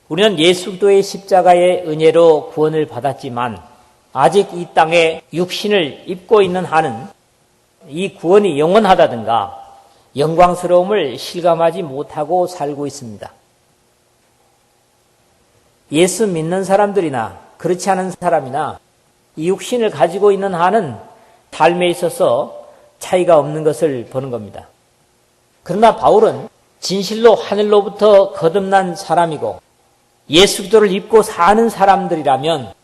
우리는 예수 그리스도의 십자가의 은혜로 구원을 받았지만 아직 이 땅에 육신을 입고 있는 한은 이 구원이 영원하다든가 영광스러움을 실감하지 못하고 살고 있습니다. 예수 믿는 사람들이나 그렇지 않은 사람이나 이 육신을 가지고 있는 한은 삶에 있어서 차이가 없는 것을 보는 겁니다. 그러나 바울은 진실로 하늘로부터 거듭난 사람이고 예수 그리스도를 입고 사는 사람들이라면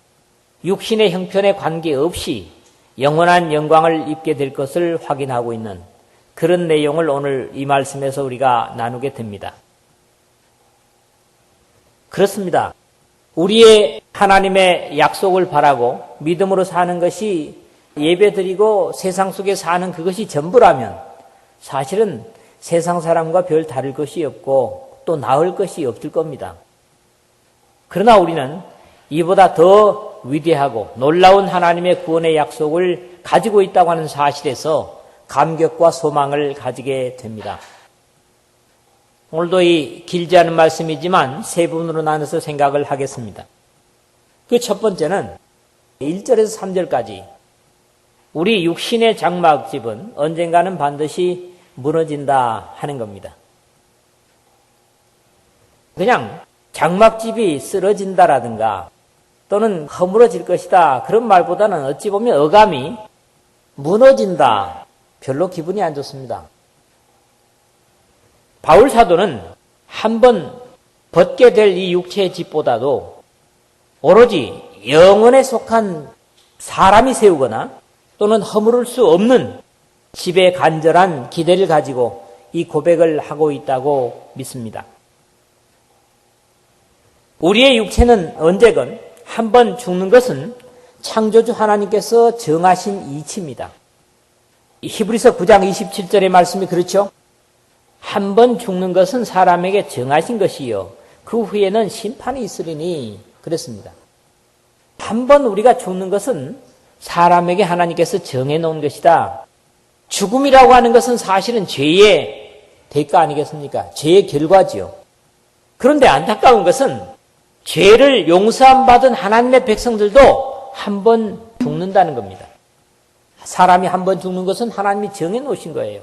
육신의 형편에 관계없이 영원한 영광을 입게 될 것을 확인하고 있는 그런 내용을 오늘 이 말씀에서 우리가 나누게 됩니다. 그렇습니다. 우리의 하나님의 약속을 바라고 믿음으로 사는 것이 예배드리고 세상 속에 사는 그것이 전부라면 사실은 세상 사람과 별 다를 것이 없고 또 나을 것이 없을 겁니다. 그러나 우리는 이보다 더 위대하고 놀라운 하나님의 구원의 약속을 가지고 있다고 하는 사실에서 감격과 소망을 가지게 됩니다. 오늘도 이 길지 않은 말씀이지만 세 부분으로 나눠서 생각을 하겠습니다. 그 첫 번째는 1절에서 3절까지 우리 육신의 장막집은 언젠가는 반드시 무너진다 하는 겁니다. 그냥 장막집이 쓰러진다라든가 또는 허물어질 것이다 그런 말보다는 어찌 보면 어감이 무너진다 별로 기분이 안 좋습니다. 바울 사도는 한번 벗게 될 이 육체의 집보다도 오로지 영혼에 속한 사람이 세우거나 또는 허물을 수 없는 집에 간절한 기대를 가지고 이 고백을 하고 있다고 믿습니다. 우리의 육체는 언제건 한번 죽는 것은 창조주 하나님께서 정하신 이치입니다. 히브리서 9장 27절의 말씀이 그렇죠? 한 번 죽는 것은 사람에게 정하신 것이요 그 후에는 심판이 있으리니 그랬습니다. 한 번 우리가 죽는 것은 사람에게 하나님께서 정해놓은 것이다. 죽음이라고 하는 것은 사실은 죄의 대가 아니겠습니까? 죄의 결과지요. 그런데 안타까운 것은 죄를 용서함 받은 하나님의 백성들도 한 번 죽는다는 겁니다. 사람이 한 번 죽는 것은 하나님이 정해놓으신 거예요.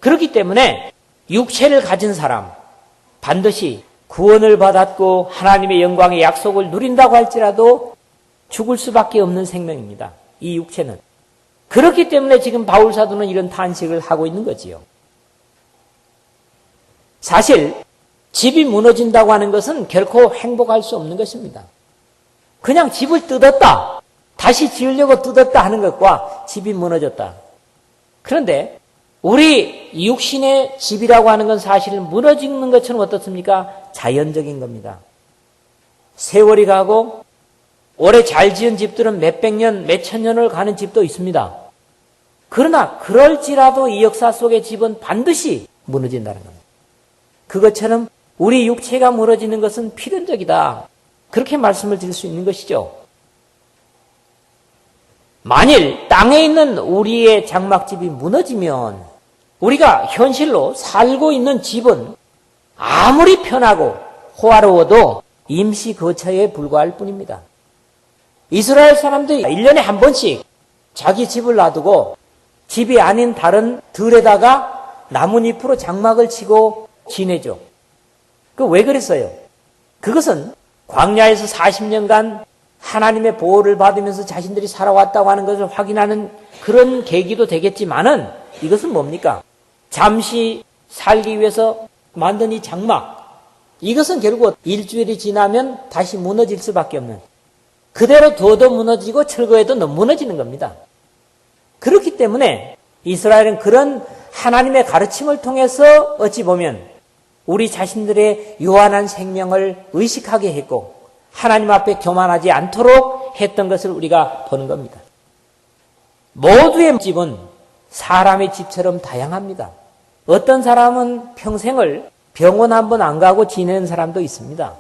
그렇기 때문에 육체를 가진 사람 반드시 구원을 받았고 하나님의 영광의 약속을 누린다고 할지라도 죽을 수밖에 없는 생명입니다. 이 육체는. 그렇기 때문에 지금 바울 사도는 이런 탄식을 하고 있는 거지요. 사실 집이 무너진다고 하는 것은 결코 행복할 수 없는 것입니다. 그냥 집을 뜯었다. 다시 지으려고 뜯었다 하는 것과 집이 무너졌다. 그런데 우리 육신의 집이라고 하는 건 사실은 무너지는 것처럼 어떻습니까? 자연적인 겁니다. 세월이 가고 오래 잘 지은 집들은 몇백 년, 몇천 년을 가는 집도 있습니다. 그러나 그럴지라도 이 역사 속의 집은 반드시 무너진다는 겁니다. 그것처럼 우리 육체가 무너지는 것은 필연적이다. 그렇게 말씀을 드릴 수 있는 것이죠. 만일 땅에 있는 우리의 장막집이 무너지면 우리가 현실로 살고 있는 집은 아무리 편하고 호화로워도 임시 거처에 불과할 뿐입니다. 이스라엘 사람들이 1년에 한 번씩 자기 집을 놔두고 집이 아닌 다른 들에다가 나뭇잎으로 장막을 치고 지내죠. 그 왜 그랬어요? 그것은 광야에서 40년간 하나님의 보호를 받으면서 자신들이 살아왔다고 하는 것을 확인하는 그런 계기도 되겠지만은 이것은 뭡니까? 잠시 살기 위해서 만든 이 장막, 이것은 결국 일주일이 지나면 다시 무너질 수밖에 없는, 그대로 둬도 무너지고 철거해도 무너지는 겁니다. 그렇기 때문에 이스라엘은 그런 하나님의 가르침을 통해서 어찌 보면 우리 자신들의 요한한 생명을 의식하게 했고 하나님 앞에 교만하지 않도록 했던 것을 우리가 보는 겁니다. 모두의 집은 사람의 집처럼 다양합니다. 어떤 사람은 평생을 병원 한 번 안 가고 지내는 사람도 있습니다.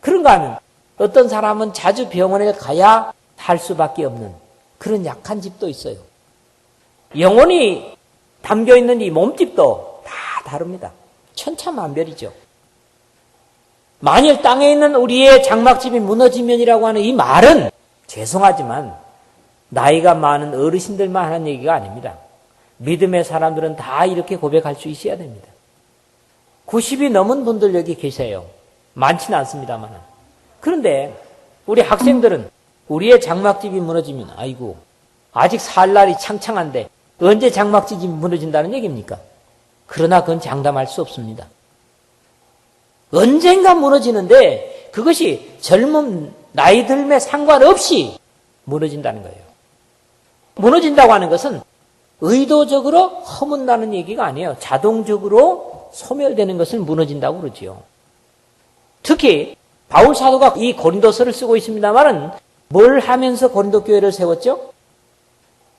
그런가 하면 어떤 사람은 자주 병원에 가야 살 수밖에 없는 그런 약한 집도 있어요. 영혼이 담겨있는 이 몸집도 다 다릅니다. 천차만별이죠. 만일 땅에 있는 우리의 장막집이 무너지면이라고 하는 이 말은 죄송하지만 나이가 많은 어르신들만 하는 얘기가 아닙니다. 믿음의 사람들은 다 이렇게 고백할 수 있어야 됩니다. 90이 넘은 분들 여기 계세요. 많지는 않습니다만. 그런데 우리 학생들은 우리의 장막집이 무너지면 아이고 아직 살 날이 창창한데 언제 장막집이 무너진다는 얘기입니까? 그러나 그건 장담할 수 없습니다. 언젠가 무너지는데 그것이 젊은 나이 들매 상관없이 무너진다는 거예요. 무너진다고 하는 것은 의도적으로 허문다는 얘기가 아니에요. 자동적으로 소멸되는 것을 무너진다고 그러지요. 특히 바울 사도가 이 고린도서를 쓰고 있습니다만은 뭘 하면서 고린도 교회를 세웠죠?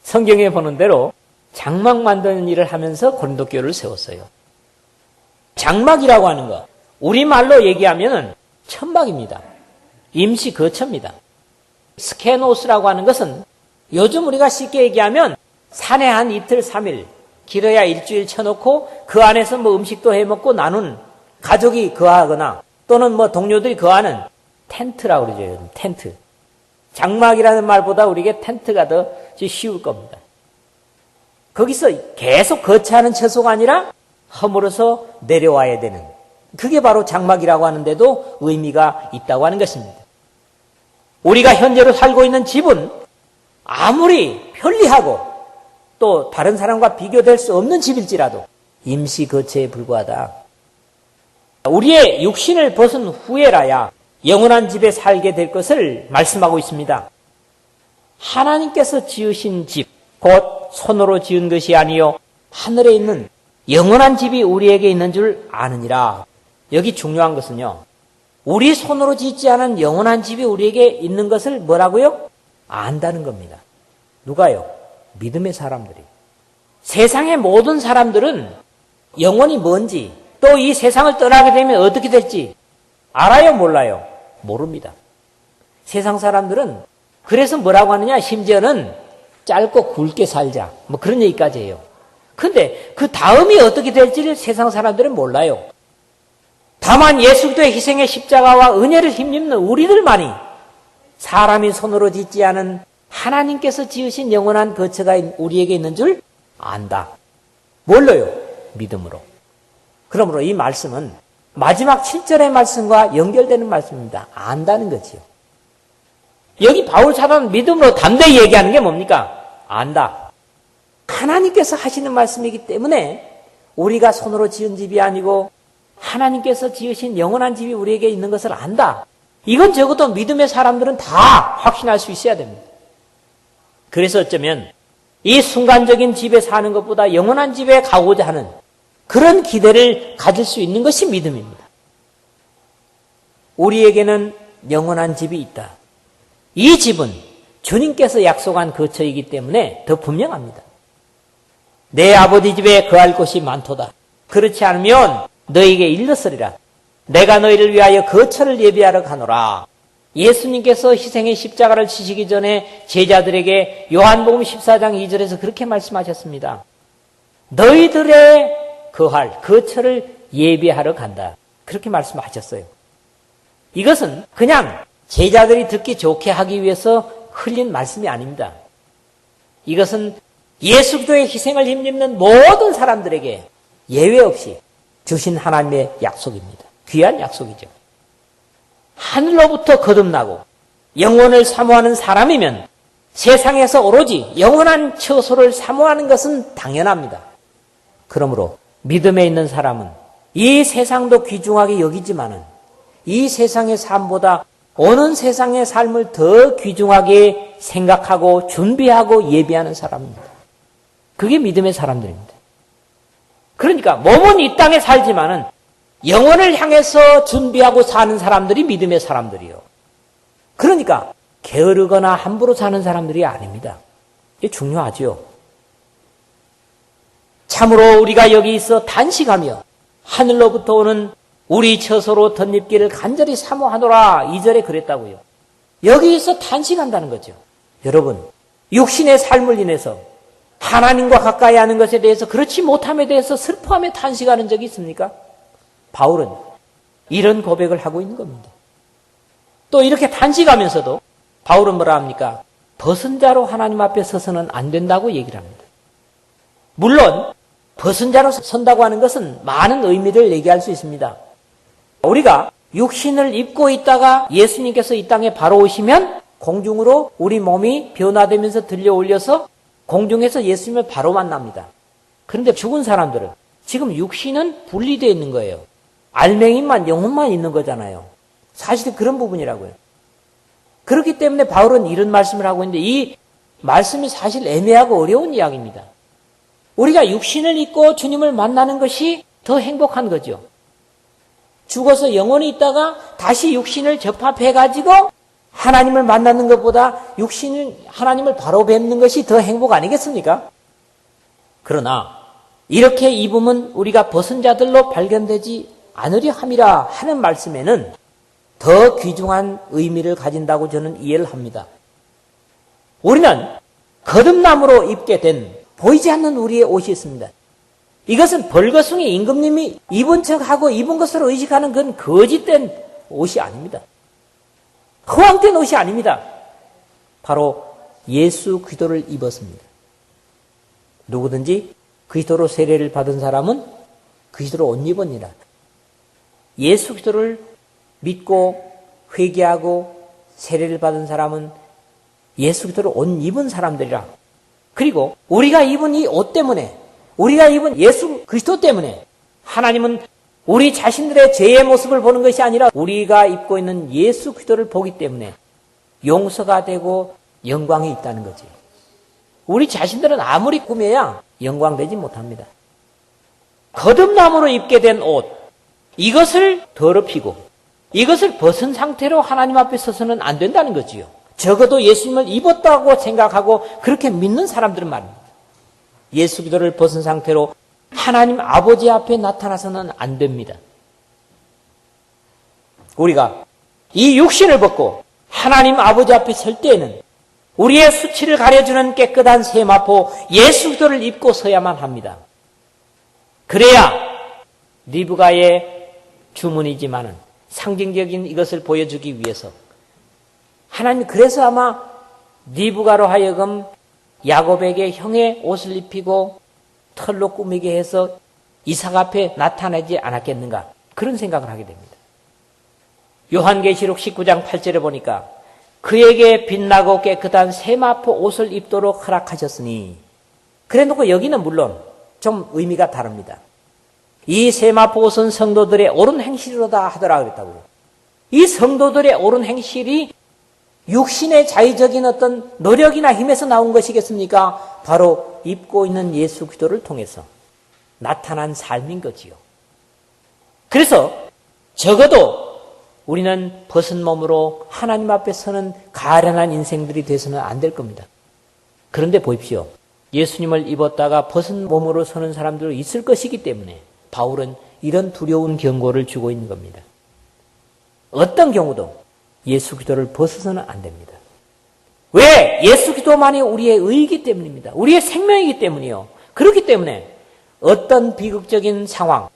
성경에 보는 대로 장막 만드는 일을 하면서 고린도 교회를 세웠어요. 장막이라고 하는 거 우리말로 얘기하면은 천막입니다. 임시 거처입니다. 스케노스라고 하는 것은 요즘 우리가 쉽게 얘기하면 산에 한 이틀, 3일, 길어야 일주일 쳐놓고 그 안에서 뭐 음식도 해먹고 나눈 가족이 거하거나 또는 뭐 동료들이 거하는 텐트라고 그러죠. 텐트. 장막이라는 말보다 우리에게 텐트가 더 쉬울 겁니다. 거기서 계속 거처하는 처소가 아니라 허물어서 내려와야 되는 그게 바로 장막이라고 하는데도 의미가 있다고 하는 것입니다. 우리가 현재로 살고 있는 집은 아무리 편리하고 또 다른 사람과 비교될 수 없는 집일지라도 임시 거처에 불과하다. 우리의 육신을 벗은 후에라야 영원한 집에 살게 될 것을 말씀하고 있습니다. 하나님께서 지으신 집, 곧 손으로 지은 것이 아니요 하늘에 있는 영원한 집이 우리에게 있는 줄 아느니라. 여기 중요한 것은요. 우리 손으로 짓지 않은 영원한 집이 우리에게 있는 것을 뭐라고요? 안다는 겁니다. 누가요? 믿음의 사람들이. 세상의 모든 사람들은 영원히 뭔지 또 이 세상을 떠나게 되면 어떻게 될지 알아요? 몰라요? 모릅니다. 세상 사람들은 그래서 뭐라고 하느냐? 심지어는 짧고 굵게 살자. 뭐 그런 얘기까지 해요. 근데 그 다음이 어떻게 될지를 세상 사람들은 몰라요. 다만 예수 그리스도의 희생의 십자가와 은혜를 힘입는 우리들만이 사람이 손으로 짓지 않은 하나님께서 지으신 영원한 거처가 우리에게 있는 줄 안다. 뭘로요? 믿음으로. 그러므로 이 말씀은 마지막 7절의 말씀과 연결되는 말씀입니다. 안다는 거지요. 여기 바울 사도는 믿음으로 담대히 얘기하는 게 뭡니까? 안다. 하나님께서 하시는 말씀이기 때문에 우리가 손으로 지은 집이 아니고 하나님께서 지으신 영원한 집이 우리에게 있는 것을 안다. 이건 적어도 믿음의 사람들은 다 확신할 수 있어야 됩니다. 그래서 어쩌면 이 순간적인 집에 사는 것보다 영원한 집에 가고자 하는 그런 기대를 가질 수 있는 것이 믿음입니다. 우리에게는 영원한 집이 있다. 이 집은 주님께서 약속한 거처이기 때문에 더 분명합니다. 내 아버지 집에 거할 곳이 많도다. 그렇지 않으면 너에게 일렀으리라. 내가 너희를 위하여 거처를 예비하러 가노라. 예수님께서 희생의 십자가를 지시기 전에 제자들에게 요한복음 14장 2절에서 그렇게 말씀하셨습니다. 너희들의 거할 거처를 예비하러 간다. 그렇게 말씀하셨어요. 이것은 그냥 제자들이 듣기 좋게 하기 위해서 흘린 말씀이 아닙니다. 이것은 예수 그리스도의 희생을 힘입는 모든 사람들에게 예외 없이 주신 하나님의 약속입니다. 귀한 약속이죠. 하늘로부터 거듭나고 영원을 사모하는 사람이면 세상에서 오로지 영원한 처소를 사모하는 것은 당연합니다. 그러므로 믿음에 있는 사람은 이 세상도 귀중하게 여기지만은 이 세상의 삶보다 오는 세상의 삶을 더 귀중하게 생각하고 준비하고 예비하는 사람입니다. 그게 믿음의 사람들입니다. 그러니까 몸은 이 땅에 살지만은 영혼을 향해서 준비하고 사는 사람들이 믿음의 사람들이요. 그러니까 게으르거나 함부로 사는 사람들이 아닙니다. 이게 중요하죠. 참으로 우리가 여기 있어 단식하며 하늘로부터 오는 우리 처소로 덧입기를 간절히 사모하노라 2절에 그랬다고요. 여기서 단식한다는 거죠. 여러분, 육신의 삶을 인해서 하나님과 가까이 하는 것에 대해서 그렇지 못함에 대해서 슬퍼하며 탄식하는 적이 있습니까? 바울은 이런 고백을 하고 있는 겁니다. 또 이렇게 단식하면서도 바울은 뭐라 합니까? 벗은 자로 하나님 앞에 서서는 안 된다고 얘기를 합니다. 물론 벗은 자로 선다고 하는 것은 많은 의미를 얘기할 수 있습니다. 우리가 육신을 입고 있다가 예수님께서 이 땅에 바로 오시면 공중으로 우리 몸이 변화되면서 들려 올려서 공중에서 예수님을 바로 만납니다. 그런데 죽은 사람들은 지금 육신은 분리되어 있는 거예요. 알맹이만 영혼만 있는 거잖아요. 사실 그런 부분이라고요. 그렇기 때문에 바울은 이런 말씀을 하고 있는데 이 말씀이 사실 애매하고 어려운 이야기입니다. 우리가 육신을 입고 주님을 만나는 것이 더 행복한 거죠. 죽어서 영혼이 있다가 다시 육신을 접합해가지고 하나님을 만나는 것보다 하나님을 바로 뵙는 것이 더 행복 아니겠습니까? 그러나 이렇게 입으면 우리가 벗은 자들로 발견되지 않으려 함이라 하는 말씀에는 더 귀중한 의미를 가진다고 저는 이해를 합니다. 우리는 거듭남으로 입게 된 보이지 않는 우리의 옷이 있습니다. 이것은 벌거숭이 임금님이 입은 척하고 입은 것으로 의식하는 그건 거짓된 옷이 아닙니다. 허황된 옷이 아닙니다. 바로 예수 그리스도를 입었습니다. 누구든지 그리스도로 세례를 받은 사람은 그리스도로 옷 입었니라. 예수 그리스도를 믿고 회개하고 세례를 받은 사람은 예수 그리스도로 옷 입은 사람들이라. 그리고 우리가 입은 이 옷 때문에, 우리가 입은 예수 그리스도 때문에 하나님은 우리 자신들의 죄의 모습을 보는 것이 아니라 우리가 입고 있는 예수 그리스도를 보기 때문에 용서가 되고 영광이 있다는 거지. 우리 자신들은 아무리 꾸며야 영광되지 못합니다. 거듭남으로 입게 된 옷, 이것을 더럽히고 이것을 벗은 상태로 하나님 앞에 서서는 안 된다는 거지요. 적어도 예수님을 입었다고 생각하고 그렇게 믿는 사람들은 말입니다. 예수 그리스도를 벗은 상태로 하나님 아버지 앞에 나타나서는 안 됩니다. 우리가 이 육신을 벗고 하나님 아버지 앞에 설 때에는 우리의 수치를 가려주는 깨끗한 세마포 예수 그리스도를 입고 서야만 합니다. 그래야 리브가의 주문이지만은 상징적인 이것을 보여주기 위해서 하나님 그래서 아마 리브가로 하여금 야곱에게 형의 옷을 입히고 털로 꾸미게 해서 이삭 앞에 나타나지 않았겠는가 그런 생각을 하게 됩니다. 요한계시록 19장 8절에 보니까 그에게 빛나고 깨끗한 세마포 옷을 입도록 허락하셨으니 그래 놓고 여기는 물론 좀 의미가 다릅니다. 이 세마포 옷은 성도들의 옳은 행실이로다 하더라 그랬다고요. 이 성도들의 옳은 행실이 육신의 자의적인 어떤 노력이나 힘에서 나온 것이겠습니까? 바로 입고 있는 예수 그리스도를 통해서 나타난 삶인 거지요. 그래서 적어도 우리는 벗은 몸으로 하나님 앞에 서는 가련한 인생들이 돼서는 안 될 겁니다. 그런데 보십시오. 예수님을 입었다가 벗은 몸으로 서는 사람들도 있을 것이기 때문에 바울은 이런 두려운 경고를 주고 있는 겁니다. 어떤 경우도 예수 그리스도를 벗어서는 안 됩니다. 왜? 예수 그리스도만이 우리의 의이기 때문입니다. 우리의 생명이기 때문이요. 그렇기 때문에 어떤 비극적인 상황,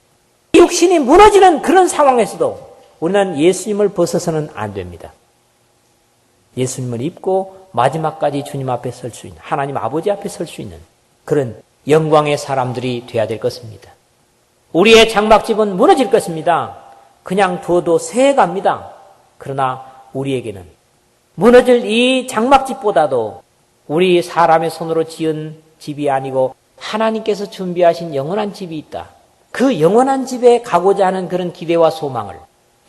육신이 무너지는 그런 상황에서도 우리는 예수님을 벗어서는 안 됩니다. 예수님을 입고 마지막까지 주님 앞에 설 수 있는, 하나님 아버지 앞에 설 수 있는 그런 영광의 사람들이 되어야 될 것입니다. 우리의 장막집은 무너질 것입니다. 그냥 두어도 새해갑니다. 그러나 우리에게는 무너질 이 장막집보다도 우리 사람의 손으로 지은 집이 아니고 하나님께서 준비하신 영원한 집이 있다. 그 영원한 집에 가고자 하는 그런 기대와 소망을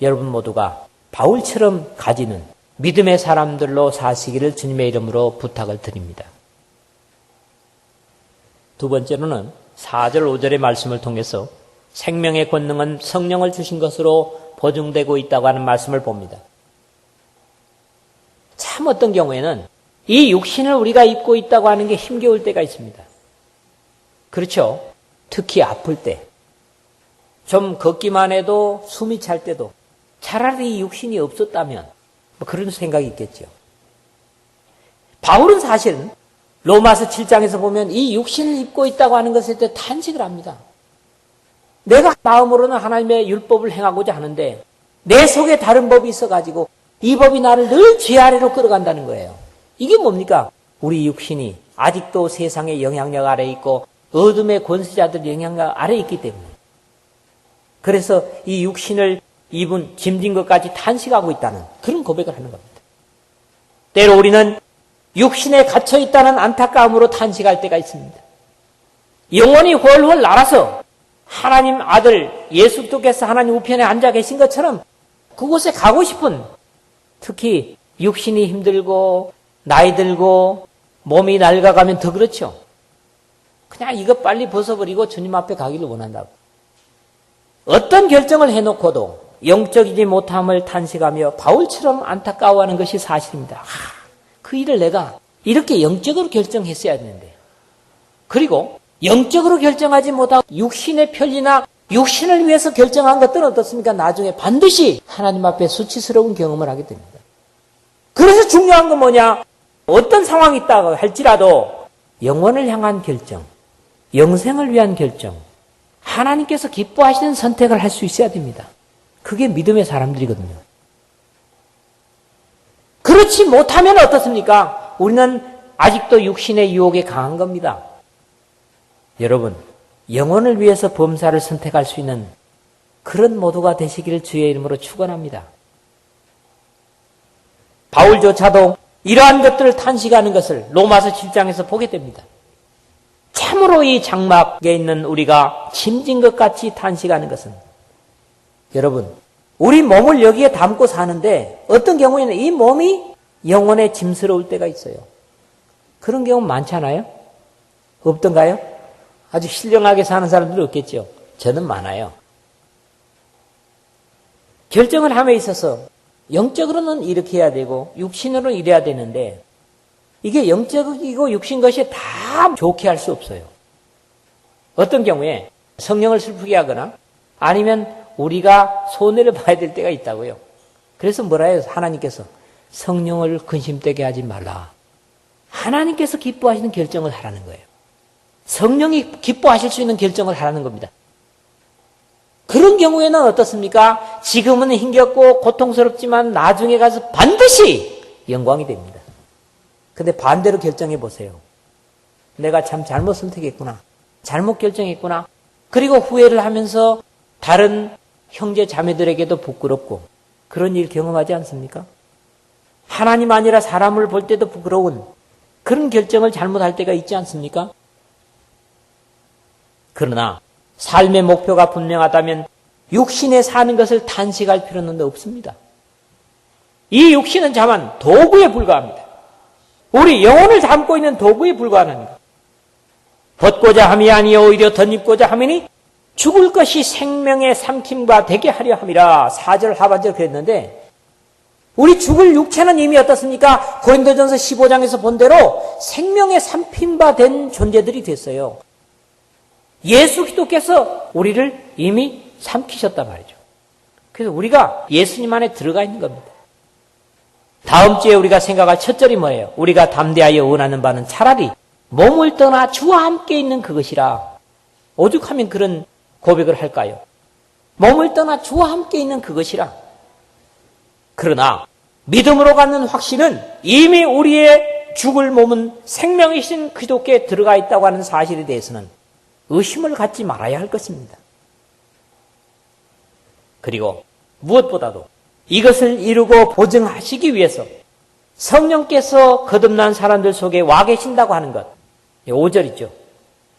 여러분 모두가 바울처럼 가지는 믿음의 사람들로 사시기를 주님의 이름으로 부탁을 드립니다. 두 번째로는 4절 5절의 말씀을 통해서 생명의 권능은 성령을 주신 것으로 보증되고 있다고 하는 말씀을 봅니다. 참 어떤 경우에는 이 육신을 우리가 입고 있다고 하는 게 힘겨울 때가 있습니다. 그렇죠? 특히 아플 때. 좀 걷기만 해도 숨이 찰 때도 차라리 이 육신이 없었다면 뭐 그런 생각이 있겠죠. 바울은 사실은 로마서 7장에서 보면 이 육신을 입고 있다고 하는 것에 대해 탄식을 합니다. 내가 마음으로는 하나님의 율법을 행하고자 하는데 내 속에 다른 법이 있어가지고 이 법이 나를 늘 죄 아래로 끌어간다는 거예요. 이게 뭡니까? 우리 육신이 아직도 세상의 영향력 아래에 있고 어둠의 권세자들 영향력 아래에 있기 때문에. 그래서 이 육신을 입은 짐진 것까지 탄식하고 있다는 그런 고백을 하는 겁니다. 때로 우리는 육신에 갇혀 있다는 안타까움으로 탄식할 때가 있습니다. 영혼이 훨훨 날아서 하나님 아들 예수 그리스도께서 하나님 우편에 앉아 계신 것처럼 그곳에 가고 싶은, 특히 육신이 힘들고 나이 들고 몸이 낡아가면 더 그렇죠. 그냥 이거 빨리 벗어버리고 주님 앞에 가기를 원한다고. 어떤 결정을 해놓고도 영적이지 못함을 탄식하며 바울처럼 안타까워하는 것이 사실입니다. 그 일을 내가 이렇게 영적으로 결정했어야 했는데, 그리고 영적으로 결정하지 못하고 육신의 편리나 육신을 위해서 결정한 것들은 어떻습니까? 나중에 반드시 하나님 앞에 수치스러운 경험을 하게 됩니다. 그래서 중요한 건 뭐냐? 어떤 상황이 있다고 할지라도 영혼을 향한 결정, 영생을 위한 결정, 하나님께서 기뻐하시는 선택을 할 수 있어야 됩니다. 그게 믿음의 사람들이거든요. 그렇지 못하면 어떻습니까? 우리는 아직도 육신의 유혹에 강한 겁니다. 여러분, 영혼을 위해서 범사를 선택할 수 있는 그런 모두가 되시기를 주의 이름으로 축원합니다. 바울조차도 이러한 것들을 탄식하는 것을 로마서 7장에서 보게 됩니다. 참으로 이 장막에 있는 우리가 짐진 것 같이 탄식하는 것은, 여러분, 우리 몸을 여기에 담고 사는데 어떤 경우에는 이 몸이 영혼에 짐스러울 때가 있어요. 그런 경우 많잖아요? 없던가요? 아주 신령하게 사는 사람들은 없겠죠. 저는 많아요. 결정을 함에 있어서 영적으로는 이렇게 해야 되고 육신으로는 이래야 되는데, 이게 영적이고 육신 것이 다 좋게 할 수 없어요. 어떤 경우에 성령을 슬프게 하거나 아니면 우리가 손해를 봐야 될 때가 있다고요. 그래서 뭐라 해요? 하나님께서 성령을 근심되게 하지 말라. 하나님께서 기뻐하시는 결정을 하라는 거예요. 성령이 기뻐하실 수 있는 결정을 하라는 겁니다. 그런 경우에는 어떻습니까? 지금은 힘겹고 고통스럽지만 나중에 가서 반드시 영광이 됩니다. 근데 반대로 결정해 보세요. 내가 참 잘못 선택했구나. 잘못 결정했구나. 그리고 후회를 하면서 다른 형제 자매들에게도 부끄럽고 그런 일 경험하지 않습니까? 하나님 아니라 사람을 볼 때도 부끄러운 그런 결정을 잘못할 때가 있지 않습니까? 그러나 삶의 목표가 분명하다면 육신에 사는 것을 탄식할 필요는 없습니다. 이 육신은 다만 도구에 불과합니다. 우리 영혼을 담고 있는 도구에 불과하는 것. 벗고자 함이 아니요 오히려 덧입고자 함이니 죽을 것이 생명의 삼킴과 되게 하려 함이라. 4절 하반절 그랬는데, 우리 죽을 육체는 이미 어떻습니까? 고린도전서 15장에서 본 대로 생명의 삼킴바 된 존재들이 됐어요. 예수 그리스도께서 우리를 이미 삼키셨단 말이죠. 그래서 우리가 예수님 안에 들어가 있는 겁니다. 다음 주에 우리가 생각할 첫 절이 뭐예요? 우리가 담대하여 원하는 바는 차라리 몸을 떠나 주와 함께 있는 그것이라. 오죽하면 그런 고백을 할까요? 몸을 떠나 주와 함께 있는 그것이라. 그러나 믿음으로 갖는 확신은 이미 우리의 죽을 몸은 생명이신 그리스도께 들어가 있다고 하는 사실에 대해서는 의심을 갖지 말아야 할 것입니다. 그리고 무엇보다도 이것을 이루고 보증하시기 위해서 성령께서 거듭난 사람들 속에 와 계신다고 하는 것, 5절이죠.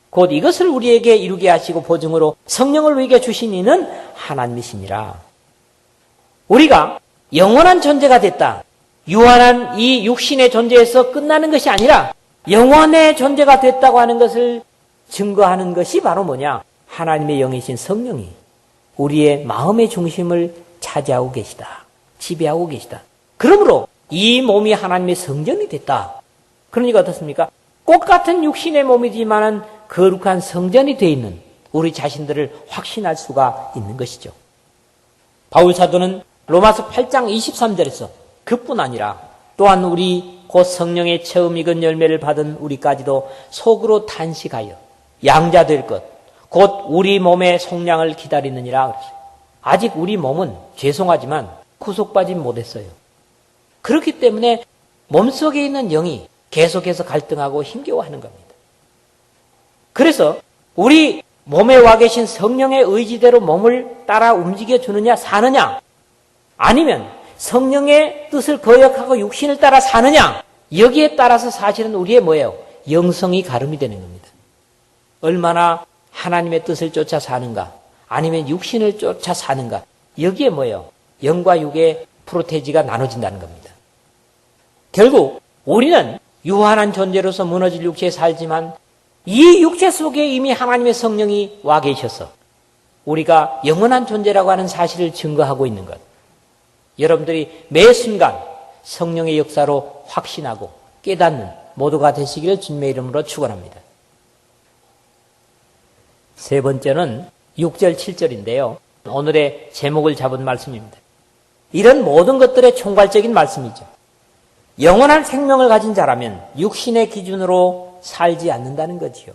곧 이것을 우리에게 이루게 하시고 보증으로 성령을 우리에게 주신 이는 하나님이시니라. 우리가 영원한 존재가 됐다. 유한한 이 육신의 존재에서 끝나는 것이 아니라 영원의 존재가 됐다고 하는 것을 증거하는 것이 바로 뭐냐? 하나님의 영이신 성령이 우리의 마음의 중심을 차지하고 계시다. 지배하고 계시다. 그러므로 이 몸이 하나님의 성전이 됐다. 그러니까 어떻습니까? 꽃같은 육신의 몸이지만은 거룩한 성전이 되어 있는 우리 자신들을 확신할 수가 있는 것이죠. 바울 사도는 로마서 8장 23절에서 그뿐 아니라 또한 우리 곧 성령의 처음 익은 열매를 받은 우리까지도 속으로 탄식하여 양자될 것, 곧 우리 몸의 속량을 기다리느니라 그랬어요. 아직 우리 몸은 죄송하지만 구속받지 못했어요. 그렇기 때문에 몸속에 있는 영이 계속해서 갈등하고 힘겨워하는 겁니다. 그래서 우리 몸에 와 계신 성령의 의지대로 몸을 따라 움직여주느냐 사느냐, 아니면 성령의 뜻을 거역하고 육신을 따라 사느냐, 여기에 따라서 사실은 우리의 뭐예요? 영성이 가름이 되는 겁니다. 얼마나 하나님의 뜻을 쫓아 사는가, 아니면 육신을 쫓아 사는가, 여기에 뭐예요? 영과 육의 프로테지가 나눠진다는 겁니다. 결국 우리는 유한한 존재로서 무너질 육체에 살지만 이 육체 속에 이미 하나님의 성령이 와 계셔서 우리가 영원한 존재라고 하는 사실을 증거하고 있는 것, 여러분들이 매 순간 성령의 역사로 확신하고 깨닫는 모두가 되시기를 주님의 이름으로 축원합니다. 세 번째는 6절 7절인데요. 오늘의 제목을 잡은 말씀입니다. 이런 모든 것들의 총괄적인 말씀이죠. 영원한 생명을 가진 자라면 육신의 기준으로 살지 않는다는 거지요.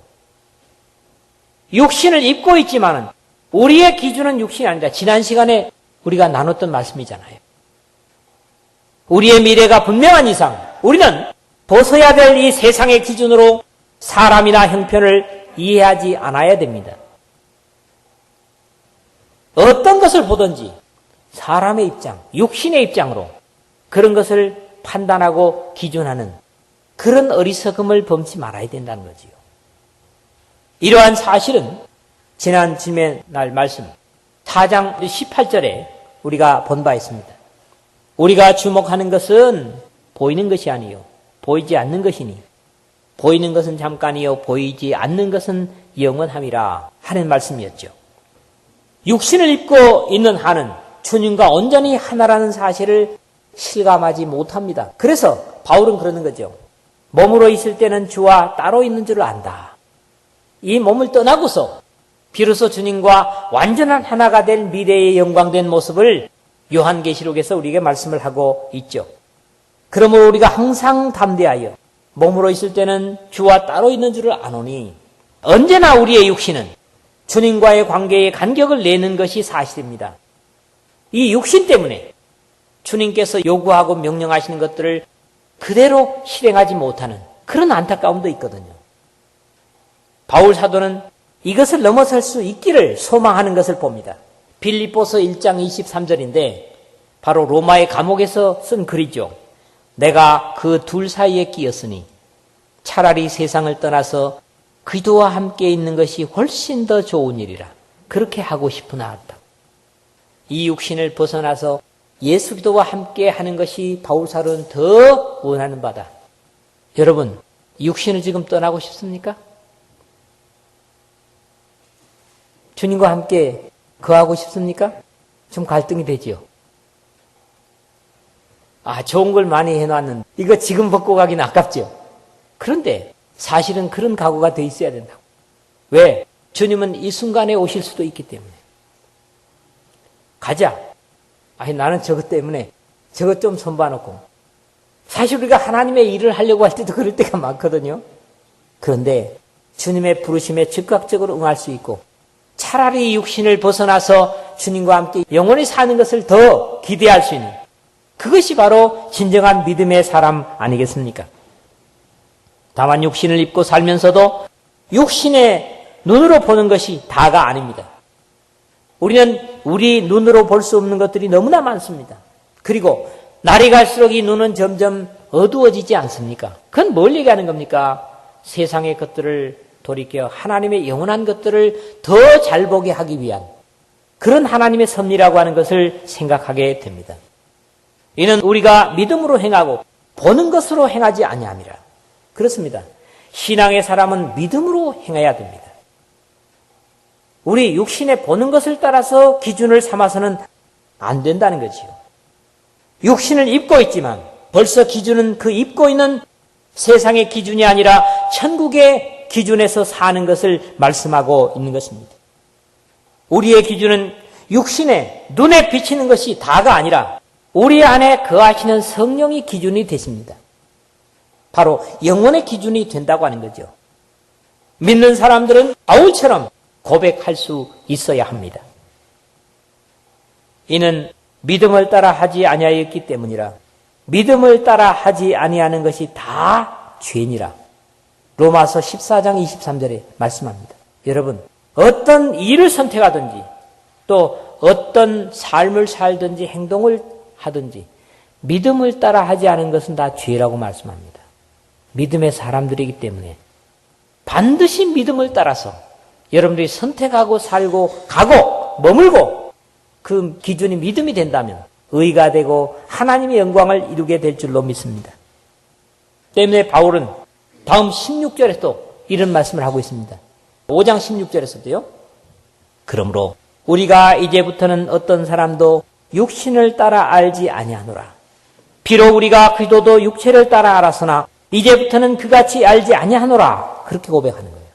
육신을 입고 있지만은 우리의 기준은 육신이 아니다. 지난 시간에 우리가 나눴던 말씀이잖아요. 우리의 미래가 분명한 이상 우리는 벗어야 될 이 세상의 기준으로 사람이나 형편을 이해하지 않아야 됩니다. 어떤 것을 보든지 사람의 입장, 육신의 입장으로 그런 것을 판단하고 기준하는 그런 어리석음을 범치 말아야 된다는 거지요. 이러한 사실은 지난 주님의 날 말씀 4장 18절에 우리가 본 바 있습니다. 우리가 주목하는 것은 보이는 것이 아니요 보이지 않는 것이니 보이는 것은 잠깐이요 보이지 않는 것은 영원함이라 하는 말씀이었죠. 육신을 입고 있는 한은 주님과 온전히 하나라는 사실을 실감하지 못합니다. 그래서 바울은 그러는 거죠. 몸으로 있을 때는 주와 따로 있는 줄을 안다. 이 몸을 떠나고서 비로소 주님과 완전한 하나가 될 미래의 영광된 모습을 요한계시록에서 우리에게 말씀을 하고 있죠. 그러므로 우리가 항상 담대하여 몸으로 있을 때는 주와 따로 있는 줄을 아노니 언제나 우리의 육신은 주님과의 관계에 간격을 내는 것이 사실입니다. 이 육신 때문에 주님께서 요구하고 명령하시는 것들을 그대로 실행하지 못하는 그런 안타까움도 있거든요. 바울 사도는 이것을 넘어설 수 있기를 소망하는 것을 봅니다. 빌립보서 1장 23절인데 바로 로마의 감옥에서 쓴 글이죠. 내가 그 둘 사이에 끼었으니 차라리 세상을 떠나서 그리스도와 함께 있는 것이 훨씬 더 좋은 일이라. 그렇게 하고 싶으나 한다. 이 육신을 벗어나서 예수 그리스도와 함께 하는 것이 바울 사도는 더 원하는 바다. 여러분, 육신을 지금 떠나고 싶습니까? 주님과 함께 거하고 싶습니까? 좀 갈등이 되지요. 좋은 걸 많이 해놨는데 이거 지금 벗고 가긴 아깝죠. 그런데 사실은 그런 각오가 돼 있어야 된다고. 왜? 주님은 이 순간에 오실 수도 있기 때문에. 가자. 나는 저것 때문에 저것 좀 손봐놓고. 사실 우리가 하나님의 일을 하려고 할 때도 그럴 때가 많거든요. 그런데 주님의 부르심에 즉각적으로 응할 수 있고 차라리 육신을 벗어나서 주님과 함께 영원히 사는 것을 더 기대할 수 있는 그것이 바로 진정한 믿음의 사람 아니겠습니까? 다만 육신을 입고 살면서도 육신의 눈으로 보는 것이 다가 아닙니다. 우리는 우리 눈으로 볼 수 없는 것들이 너무나 많습니다. 그리고 날이 갈수록 이 눈은 점점 어두워지지 않습니까? 그건 뭘 얘기하는 겁니까? 세상의 것들을 돌이켜 하나님의 영원한 것들을 더 잘 보게 하기 위한 그런 하나님의 섭리라고 하는 것을 생각하게 됩니다. 이는 우리가 믿음으로 행하고 보는 것으로 행하지 아니함이라. 그렇습니다. 신앙의 사람은 믿음으로 행해야 됩니다. 우리 육신에 보는 것을 따라서 기준을 삼아서는 안 된다는 거지요. 육신을 입고 있지만 벌써 기준은 그 입고 있는 세상의 기준이 아니라 천국의 기준에서 사는 것을 말씀하고 있는 것입니다. 우리의 기준은 육신에 눈에 비치는 것이 다가 아니라 우리 안에 거하시는 성령이 기준이 되십니다. 바로 영혼의 기준이 된다고 하는 거죠. 믿는 사람들은 바울처럼 고백할 수 있어야 합니다. 이는 믿음을 따라 하지 아니하였기 때문이라. 믿음을 따라 하지 아니하는 것이 다 죄니라. 로마서 14장 23절에 말씀합니다. 여러분, 어떤 일을 선택하든지 또 어떤 삶을 살든지 행동을 하든지 믿음을 따라 하지 않은 것은 다 죄라고 말씀합니다. 믿음의 사람들이기 때문에 반드시 믿음을 따라서 여러분들이 선택하고 살고 가고 머물고 그 기준이 믿음이 된다면 의가 되고 하나님의 영광을 이루게 될 줄로 믿습니다. 때문에 바울은 다음 16절에 또 이런 말씀을 하고 있습니다. 5장 16절에서도요. 그러므로 우리가 이제부터는 어떤 사람도 육신을 따라 알지 아니하노라. 비록 우리가 그리스도도 육체를 따라 알았으나 이제부터는 그같이 알지 아니하노라. 그렇게 고백하는 거예요.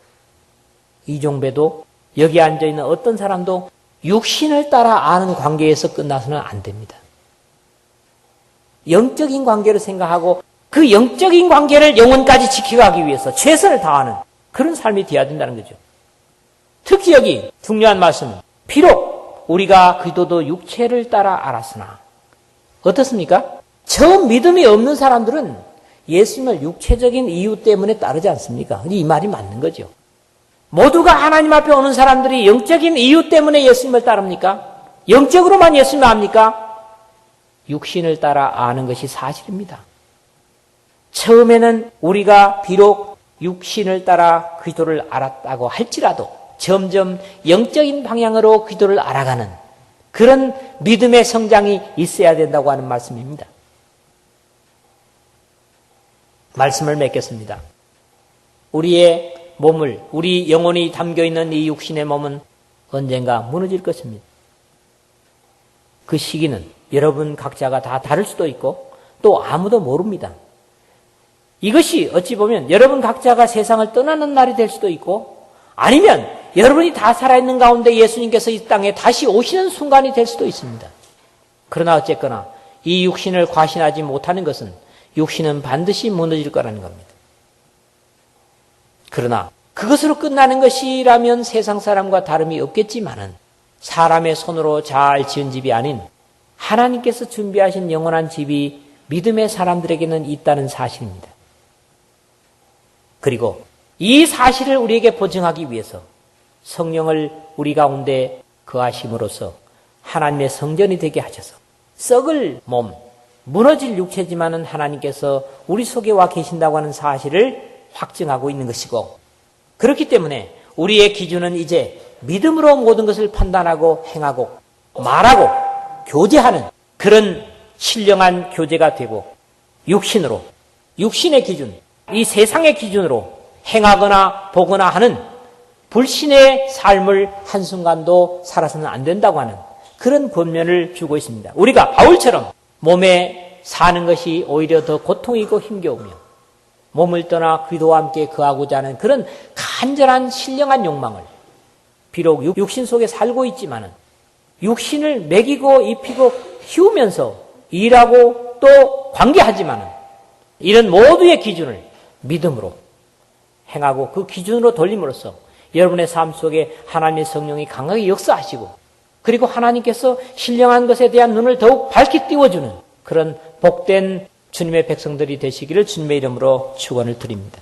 이종배도 여기 앉아있는 어떤 사람도 육신을 따라 아는 관계에서 끝나서는 안 됩니다. 영적인 관계로 생각하고 그 영적인 관계를 영혼까지 지켜가기 위해서 최선을 다하는 그런 삶이 되어야 된다는 거죠. 특히 여기 중요한 말씀은 비록 우리가 그리스도도 육체를 따라 알았으나 어떻습니까? 처음 믿음이 없는 사람들은 예수님을 육체적인 이유 때문에 따르지 않습니까? 이 말이 맞는 거죠. 모두가 하나님 앞에 오는 사람들이 영적인 이유 때문에 예수님을 따릅니까? 영적으로만 예수님을 압니까? 육신을 따라 아는 것이 사실입니다. 처음에는 우리가 비록 육신을 따라 그리스도를 알았다고 할지라도 점점 영적인 방향으로 그리스도를 알아가는 그런 믿음의 성장이 있어야 된다고 하는 말씀입니다. 말씀을 맺겠습니다. 우리의 몸을, 우리 영혼이 담겨있는 이 육신의 몸은 언젠가 무너질 것입니다. 그 시기는 여러분 각자가 다 다를 수도 있고 또 아무도 모릅니다. 이것이 어찌 보면 여러분 각자가 세상을 떠나는 날이 될 수도 있고 아니면 여러분이 다 살아있는 가운데 예수님께서 이 땅에 다시 오시는 순간이 될 수도 있습니다. 그러나 어쨌거나 이 육신을 과신하지 못하는 것은 육신은 반드시 무너질 거라는 겁니다. 그러나 그것으로 끝나는 것이라면 세상 사람과 다름이 없겠지만은 사람의 손으로 잘 지은 집이 아닌 하나님께서 준비하신 영원한 집이 믿음의 사람들에게는 있다는 사실입니다. 그리고 이 사실을 우리에게 보증하기 위해서 성령을 우리 가운데 거하심으로써 하나님의 성전이 되게 하셔서 썩을 몸, 무너질 육체지만은 하나님께서 우리 속에 와 계신다고 하는 사실을 확증하고 있는 것이고 그렇기 때문에 우리의 기준은 이제 믿음으로 모든 것을 판단하고 행하고 말하고 교제하는 그런 신령한 교제가 되고 육신으로 육신의 기준, 이 세상의 기준으로 행하거나 보거나 하는 불신의 삶을 한순간도 살아서는 안 된다고 하는 그런 권면을 주고 있습니다. 우리가 바울처럼 몸에 사는 것이 오히려 더 고통이고 힘겨우며 몸을 떠나 그리스도와 함께 거하고자 하는 그런 간절한 신령한 욕망을 비록 육신 속에 살고 있지만은 육신을 먹이고 입히고 키우면서 일하고 또 관계하지만은 이런 모두의 기준을 믿음으로 행하고 그 기준으로 돌림으로써 여러분의 삶 속에 하나님의 성령이 강하게 역사하시고 그리고 하나님께서 신령한 것에 대한 눈을 더욱 밝게 띄워주는 그런 복된 주님의 백성들이 되시기를 주님의 이름으로 축원을 드립니다.